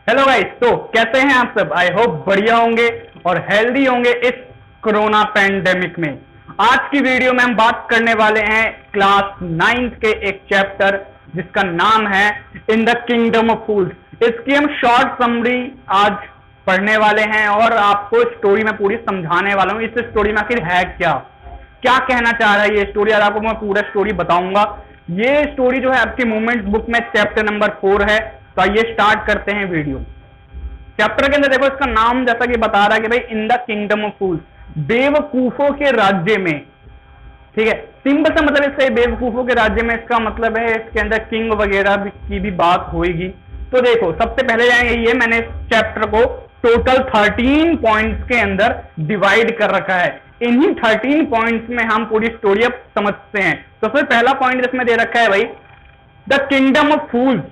Hello guys, तो कैसे हैं आप सब। आई होप बढ़िया होंगे और हेल्दी होंगे इस कोरोना पैंडेमिक में। आज की वीडियो में हम बात करने वाले हैं क्लास 9th के एक चैप्टर जिसका नाम है इन द किंगडम ऑफ फूल्स। इसकी हम शॉर्ट समरी आज पढ़ने वाले हैं और आपको स्टोरी में पूरी समझाने वाला हूं। इस स्टोरी में आखिर है क्या क्या कहना चाह रहा है ये स्टोरी, आज आपको मैं पूरा स्टोरी बताऊंगा। ये स्टोरी जो है आपकी मूवमेंट्स बुक में चैप्टर नंबर 4 है। तो आइए स्टार्ट करते हैं वीडियो। चैप्टर के अंदर देखो, इसका नाम जैसा कि बता रहा है कि भाई इन द किंगडम ऑफ फूल्स, बेवकूफों के राज्य में। ठीक है, सिंपल सा मतलब इसका बेवकूफों के राज्य में, इसका मतलब है इसके अंदर किंग वगैरह की भी बात होगी। तो देखो, सबसे पहले ये मैंने इस चैप्टर को टोटल 13 पॉइंट्स के अंदर डिवाइड कर रखा है। इन्हीं 13 पॉइंट्स में हम पूरी स्टोरी अब समझते हैं। तो फिर पहला पॉइंट इसमें दे रखा है भाई द किंगडम ऑफ फूल्स।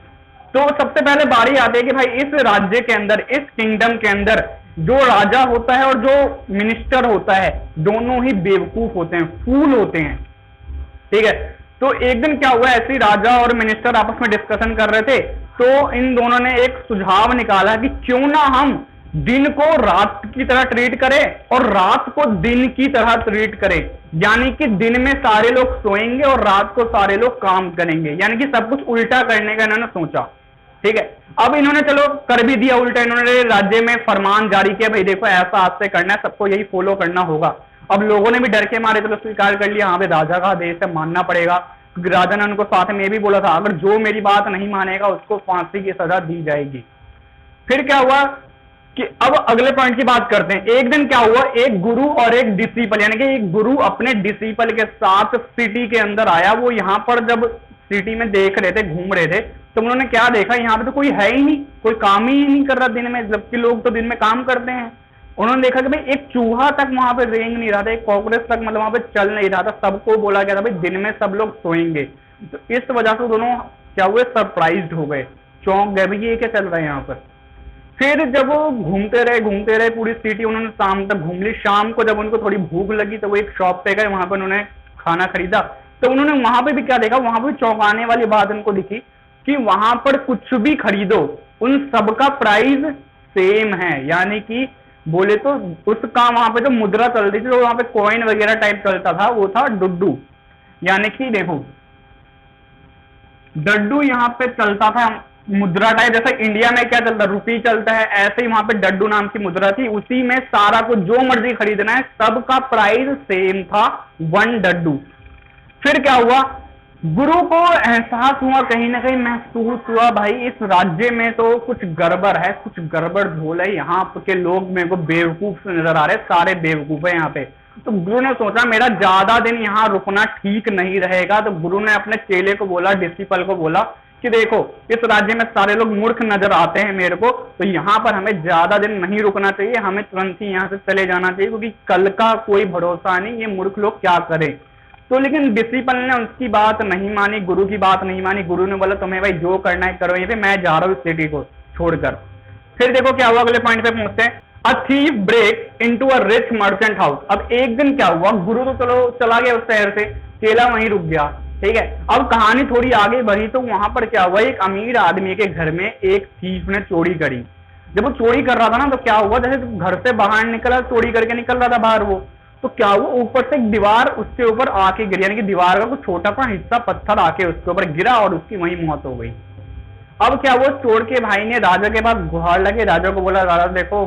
तो सबसे पहले बारी आती है कि भाई इस राज्य के अंदर, इस किंगडम के अंदर जो राजा होता है और जो मिनिस्टर होता है, दोनों ही बेवकूफ होते हैं, फूल होते हैं। ठीक है, तो एक दिन क्या हुआ, ऐसे राजा और मिनिस्टर आपस में डिस्कशन कर रहे थे। तो इन दोनों ने एक सुझाव निकाला कि क्यों ना हम दिन को रात की तरह ट्रीट करें और रात को दिन की तरह ट्रीट करें। यानी कि दिन में सारे लोग सोएंगे और रात को सारे लोग काम करेंगे, यानी कि सब कुछ उल्टा करने का इन्होंने सोचा। ठीक है, अब इन्होंने चलो कर भी दिया उल्टा। इन्होंने राज्य में फरमान जारी किया, भाई देखो ऐसा आज से करना है, सबको यही फॉलो करना होगा। अब लोगों ने भी डर के मारे चलो स्वीकार कर लिया, हाँ भाई राजा का आदेश है, मानना पड़ेगा। क्योंकि राजा ने उनको साथ में भी बोला था, अगर जो मेरी बात नहीं मानेगा उसको फांसी की सजा दी जाएगी। फिर क्या हुआ कि अब अगले पॉइंट की बात करते हैं। एक दिन क्या हुआ, एक गुरु और एक डिसिपल, यानी कि एक गुरु अपने डिसिपल के साथ सिटी के अंदर आया। वो यहाँ पर जब सिटी में देख रहे थे, घूम रहे थे, तो उन्होंने क्या देखा, यहाँ पे तो कोई है ही नहीं, कोई काम ही नहीं कर रहा दिन में, जबकि लोग तो दिन में काम करते हैं। उन्होंने देखा कि भाई एक चूहा तक वहां पे रेंग नहीं रहा था, एक कॉकरोच तक मतलब वहां पे चल नहीं रहा था। सबको बोला गया था भाई दिन में सब लोग सोएंगे। तो इस वजह से दोनों क्या हुए, सरप्राइज्ड हो गए, चौंक गए, भाई ये क्या चल रहा है यहाँ पर। फिर जब वो घूमते रहे पूरी सिटी, उन्होंने शाम तक घूम ली। शाम को जब उनको थोड़ी भूख लगी तो वो एक शॉप पे गए, वहां पर उन्होंने खाना खरीदा। तो उन्होंने वहां पे भी क्या देखा, वहां पे चौंकाने वाली बात उनको दिखी कि वहां पर कुछ भी खरीदो उन सबका प्राइस सेम है। यानी कि बोले तो उसका वहां पे जो मुद्रा चल रही थी, तो वहां पे कॉइन वगैरह टाइप चलता था, वो था डुड्डू। यानी कि देखो डड्डू यहाँ पे चलता था, मुद्रा टाइप। जैसे इंडिया में क्या चलता है, रुपी चलता है, ऐसे ही वहां पे डड्डू नाम की मुद्रा थी। उसी में सारा को जो मर्जी खरीदना है, सबका प्राइस सेम था, 1 डड्डू। फिर क्या हुआ, गुरु को एहसास हुआ, कहीं ना कहीं महसूस हुआ, भाई इस राज्य में तो कुछ गड़बड़ है, कुछ गड़बड़ झोल है। यहाँ के लोग मेरे को बेवकूफ से नजर आ रहे, सारे बेवकूफ है यहाँ पे। तो गुरु ने सोचा मेरा ज्यादा दिन यहाँ रुकना ठीक नहीं रहेगा। तो गुरु ने अपने चेले को बोला, डिसिपल को बोला कि देखो इस राज्य में सारे लोग मूर्ख नजर आते हैं मेरे को, तो यहाँ पर हमें ज्यादा दिन नहीं रुकना चाहिए, हमें तुरंत ही यहाँ से चले जाना चाहिए, क्योंकि कल का कोई भरोसा नहीं, ये मूर्ख लोग क्या करें। तो लेकिन डिसिपल ने उसकी बात नहीं मानी, गुरु की बात नहीं मानी। गुरु ने बोला तुम्हें भाई जो करना है करो, ये पे मैं जा रहा हूँ सिटी को छोड़कर। फिर देखो क्या हुआ, अगले पॉइंट पे पहुंचते हैं। A thief break into a rich merchant house. अब एक दिन क्या हुआ, गुरु तो चलो चला गया उस शहर से, चेला वहीं रुक गया। ठीक है, अब कहानी थोड़ी आगे बढ़ी तो वहां पर क्या हुआ, एक अमीर आदमी के घर में एक थीफ ने चोरी करी। जब वो चोरी कर रहा था ना, तो क्या हुआ, जैसे घर से बाहर निकला, चोरी करके निकल रहा था बाहर वो, तो क्या हुआ, ऊपर से एक दीवार उसके ऊपर आके गिरी। यानी कि दीवार का कुछ छोटा सा हिस्सा पत्थर आके उसके ऊपर गिरा और उसकी वहीं मौत हो गई। अब क्या हुआ, चोर के भाई ने राजा के पास गुहार लगे, राजा को बोला राजा देखो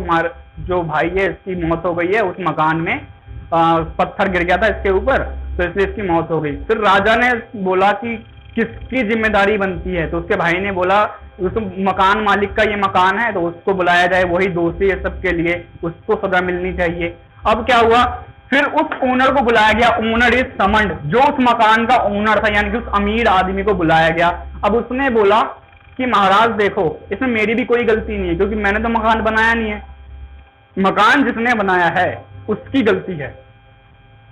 जो भाई है इसकी मौत हो गई है, उस मकान में पत्थर गिर गया था इसके ऊपर, तो इसलिए इसकी मौत हो गई। फिर राजा ने बोला कि किसकी जिम्मेदारी बनती है, तो उसके भाई ने बोला उस मकान मालिक का ये मकान है, तो उसको बुलाया जाए, वही दोषी है सबके लिए, उसको सजा मिलनी चाहिए। अब क्या हुआ, फिर उस ओनर को बुलाया गया, ओनर इज समन्ड, जो उस मकान का ओनर था, यानी कि उस अमीर आदमी को बुलाया गया। अब उसने बोला कि महाराज देखो इसमें मेरी भी कोई गलती नहीं है, क्योंकि मैंने तो मकान बनाया नहीं है, मकान जिसने बनाया है उसकी गलती है।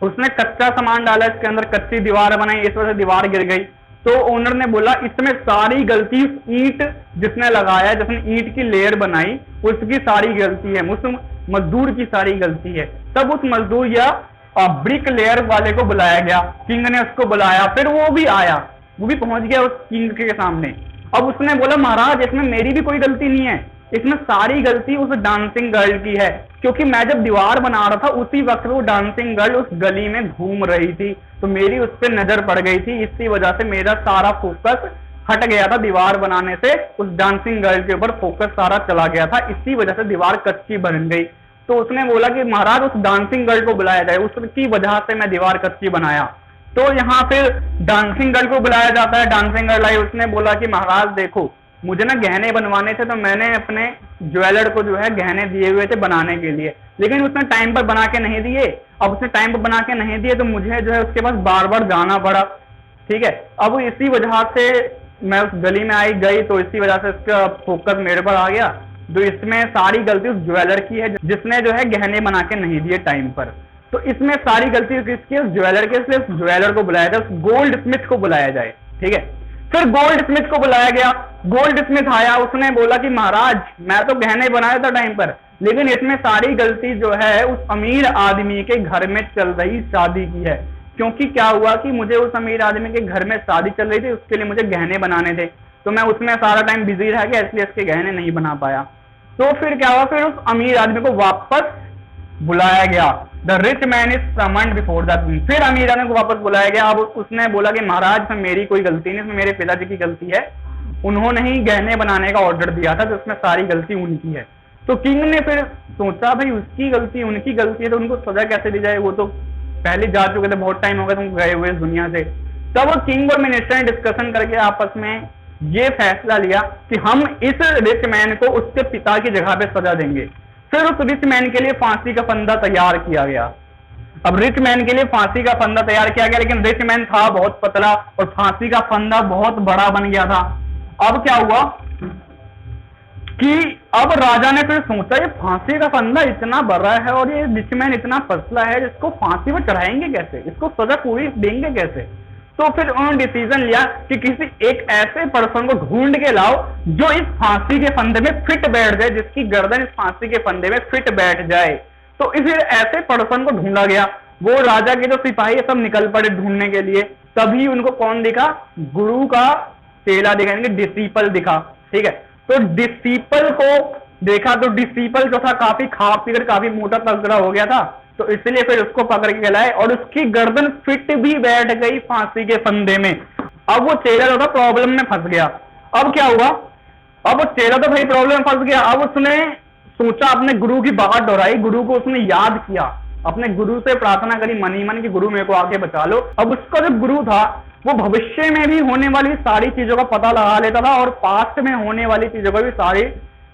उसने कच्चा सामान डाला इसके अंदर, कच्ची दीवार बनाई, इस वजह से दीवार गिर गई। तो ओनर ने बोला इसमें सारी गलती ईंट जिसने लगाया, जिसने ईंट की लेयर बनाई, उसकी सारी गलती है, उस मजदूर की सारी गलती है। तब उस मजदूर या ब्रिक लेयर वाले को बुलाया गया, किंग ने उसको बुलाया, फिर वो भी आया, वो भी पहुंच गया उस किंग के सामने। अब उसने बोला महाराज इसमें मेरी भी कोई गलती नहीं है, इसमें सारी गलती उस डांसिंग गर्ल की है, क्योंकि मैं जब दीवार बना रहा था उसी वक्त वो डांसिंग गर्ल उस गली में घूम रही थी, तो मेरी उस पर नजर पड़ गई थी। इसी वजह से मेरा सारा फोकस हट गया था दीवार बनाने से, उस डांसिंग गर्ल के ऊपर फोकस सारा चला गया था, इसी वजह से दीवार कच्ची बन गई। तो उसने बोला कि महाराज उस डांसिंग गर्ल को बुलाया जाए, उसकी वजह से मैं दीवार कच्ची बनाया। तो यहाँ फिर डांसिंग गर्ल को बुलाया जाता है, डांसिंग गर्ल आई, उसने बोला कि महाराज देखो मुझे ना गहने बनवाने थे, तो मैंने अपने ज्वेलर को जो है गहने दिए हुए थे बनाने के लिए, लेकिन उसने टाइम पर बना के नहीं दिए। अब उसने टाइम पर बना के नहीं दिए तो मुझे जो है उसके पास बार बार जाना पड़ा, ठीक है। अब इसी वजह से मैं उस गली में आई गई, तो इसी वजह से इसका फोकस मेरे पर आ गया। तो इसमें सारी गलती उस ज्वेलर की है जिसने जो है गहने बना के नहीं दिए टाइम पर। तो इसमें सारी गलती किसकी? उस ज्वेलर के, इसलिए उस ज्वेलर को बुलाया जाए, उस गोल्ड स्मिथ को बुलाया जाए, ठीक है। फिर गोल्ड स्मिथ को बुलाया गया, गोल्ड स्मिथ आया, उसने बोला कि महाराज मैं तो गहने बनाया था टाइम पर, लेकिन इसमें सारी गलती जो है उस अमीर आदमी के घर में चल रही शादी की है। क्योंकि क्या हुआ कि मुझे उस अमीर आदमी के घर में शादी चल रही थी, उसके लिए मुझे गहने बनाने थे, तो मैं उसमें सारा टाइम बिजी रह गया, इसलिए इसके गहने नहीं बना पाया। तो फिर क्या हुआ, फिर उस अमीर आदमी को वापस बुलाया गया। The rich man is summoned before the king. फिर अमीर आदमी को वापस बुलाया गया। अब उसने बोला कि महाराज इसमें मेरी कोई गलती नहीं, इसमें मेरे पिताजी की गलती है, उन्होंने ही गहने बनाने का ऑर्डर दिया था, तो उसमें सारी गलती उनकी है। तो किंग ने फिर सोचा भाई उसकी गलती उनकी गलती है, तो उनको सजा कैसे दी जाए, वो तो पहले जा चुके थे, बहुत टाइम हो गया तुम गए हुए इस दुनिया से। तब किंग और मिनिस्टर ने डिस्कशन करके आपस में ये फैसला लिया कि हम इस रिच मैन को उसके पिता की जगह पे सजा देंगे। फिर उस रिच मैन के लिए फांसी का फंदा तैयार किया गया। अब रिच मैन के लिए फांसी का फंदा तैयार किया गया, लेकिन रिच मैन था बहुत पतला और फांसी का फंदा बहुत बड़ा बन गया था। अब क्या हुआ कि अब राजा ने फिर सोचा ये फांसी का फंदा इतना बड़ा है और ये रिच मैन इतना पतला है, इसको फांसी पर चढ़ाएंगे कैसे, इसको सजा पूरी देंगे कैसे। तो फिर उन्होंने डिसीजन लिया कि किसी एक ऐसे पर्सन को ढूंढ के लाओ जो इस फांसी के फंदे में फिट बैठ जाए, जिसकी गर्दन इस फांसी के फंदे में फिट बैठ जाए। तो इस ऐसे पर्सन को ढूंढा गया। वो राजा के जो सिपाही सब निकल पड़े ढूंढने के लिए। तभी उनको कौन दिखा? गुरु का चेला दिखा, यानी डिसिपल दिखा, ठीक है। तो डिसिपल को देखा तो डिसिपल जो था काफी खा पीकर काफी मोटा तगड़ा हो गया था, तो इसलिए फिर उसको पकड़ के लाए और उसकी गर्दन फिट भी बैठ गई फांसी के फंदे में। अब वो चेला जो था प्रॉब्लम में फंस गया। अब क्या हुआ? अब वो चेला तो भाई प्रॉब्लम में फंस गया। अब उसने सोचा, अपने गुरु की बात दोहराई, गुरु को उसने याद किया, अपने गुरु से प्रार्थना करी मन ही मन कि गुरु मेरे को आके बचा लो। अब उसका जो गुरु था वो भविष्य में भी होने वाली सारी चीजों का पता लगा लेता था और पास्ट में होने वाली चीजों का भी सारी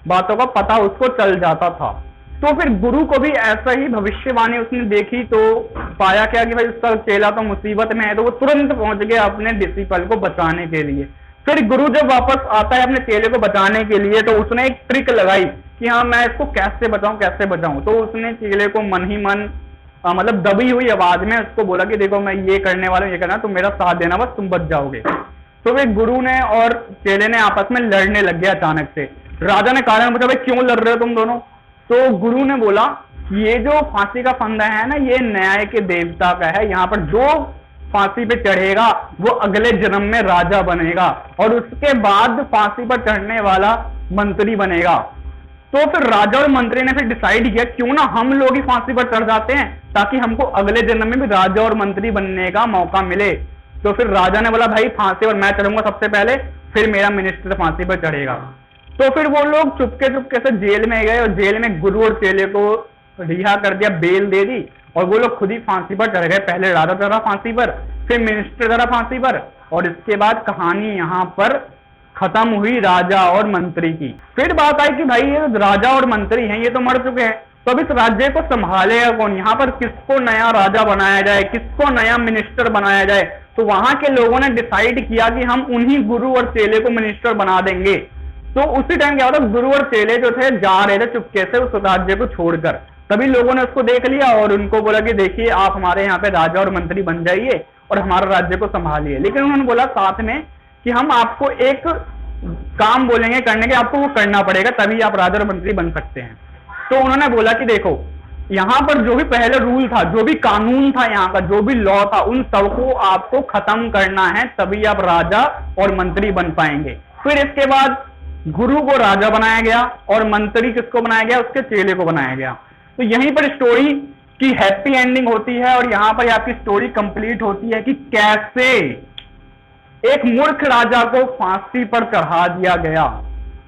बातों का पता उसको चल जाता था। तो फिर गुरु को भी ऐसा ही भविष्यवाणी उसने देखी, तो पाया क्या कि भाई उसका चेला तो मुसीबत में है, तो वो तुरंत पहुंच गया अपने डिसिपल को बचाने के लिए। फिर गुरु जब वापस आता है अपने चेले को बचाने के लिए, तो उसने एक ट्रिक लगाई कि हाँ मैं इसको कैसे बचाऊं। तो उसने चेले को मन ही मन मतलब दबी हुई आवाज में उसको बोला कि देखो मैं ये करने वाला हूं, ये करना, तुम मेरा साथ देना, बस तुम बच जाओगे। तो वे गुरु ने और चेले ने आपस में लड़ने लग गए अचानक से। राजा ने कारण पूछा भाई क्यों लड़ रहे हो तुम दोनों? तो गुरु ने बोला ये जो फांसी का फंदा है ना, ये न्याय के देवता का है, यहाँ पर जो फांसी पे चढ़ेगा वो अगले जन्म में राजा बनेगा और उसके बाद फांसी पर चढ़ने वाला मंत्री बनेगा। तो फिर राजा और मंत्री ने फिर डिसाइड किया क्यों ना हम लोग ही फांसी पर चढ़ जाते हैं, ताकि हमको अगले जन्म में भी राजा और मंत्री बनने का मौका मिले। तो फिर राजा ने बोला भाई फांसी पर मैं चढ़ूंगा सबसे पहले, फिर मेरा मिनिस्टर फांसी पर चढ़ेगा। तो फिर वो लोग चुपके चुपके से जेल में गए और जेल में गुरु और चेले को रिहा कर दिया, बेल दे दी और वो लोग खुद ही फांसी पर चढ़ गए। पहले राजा चढ़ा फांसी पर, फिर मिनिस्टर चढ़ा फांसी पर, और इसके बाद कहानी यहाँ पर खत्म हुई राजा और मंत्री की। फिर बात आई कि भाई ये राजा और मंत्री हैं, ये तो मर चुके हैं, तो अब इस राज्य को संभालेगा कौन? यहाँ पर किसको नया राजा बनाया जाए, किसको नया मिनिस्टर बनाया जाए? तो वहां के लोगों ने डिसाइड किया कि हम उन्हीं गुरु और चेले को मिनिस्टर बना देंगे। तो उसी टाइम क्या होता, गुरु और चेले जो थे जा रहे थे चुपके से उस राज्य को छोड़कर। तभी लोगों ने उसको देख लिया और उनको बोला कि देखिए आप हमारे यहाँ पे राजा और मंत्री बन जाइए और हमारा राज्य को संभालिए। लेकिन उन्होंने बोला साथ में कि हम आपको एक काम बोलेंगे करने के, आपको वो करना पड़ेगा, तभी आप राजा और मंत्री बन सकते हैं। तो उन्होंने बोला कि देखो यहाँ पर जो भी पहले रूल था, जो भी कानून था, यहाँ का जो भी लॉ था, उन सबको आपको खत्म करना है, तभी आप राजा और मंत्री बन पाएंगे। फिर इसके बाद गुरु को राजा बनाया गया और मंत्री किसको बनाया गया, उसके चेले को बनाया गया। तो यहीं पर स्टोरी की हैप्पी एंडिंग होती है और यहां पर आपकी स्टोरी कंप्लीट होती है कि कैसे एक मूर्ख राजा को फांसी पर चढ़ा दिया गया।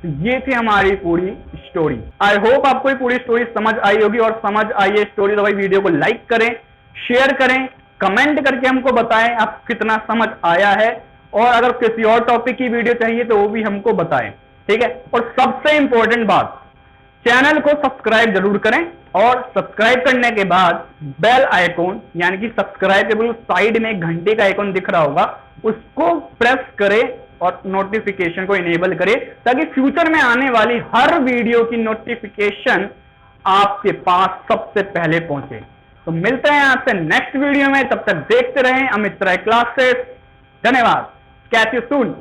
तो ये थी हमारी पूरी स्टोरी। आई होप आपको ये पूरी स्टोरी समझ आई होगी, और समझ आई है स्टोरी तो भाई वीडियो को लाइक करें, शेयर करें, कमेंट करके हमको बताएं आप कितना समझ आया है, और अगर किसी और टॉपिक की वीडियो चाहिए तो वो भी हमको बताएं, ठीक है। और सबसे इंपॉर्टेंट बात, चैनल को सब्सक्राइब जरूर करें, और सब्सक्राइब करने के बाद बेल आइकॉन यानी कि सब्सक्राइब के बिल्कुल साइड में एक घंटे का आइकॉन दिख रहा होगा, उसको प्रेस करें और नोटिफिकेशन को इनेबल करें, ताकि फ्यूचर में आने वाली हर वीडियो की नोटिफिकेशन आपके पास सबसे पहले पहुंचे। तो मिलते हैं आपसे नेक्स्ट वीडियो में, तब तक देखते रहें अमित राय क्लासेस। धन्यवाद। Catch you soon.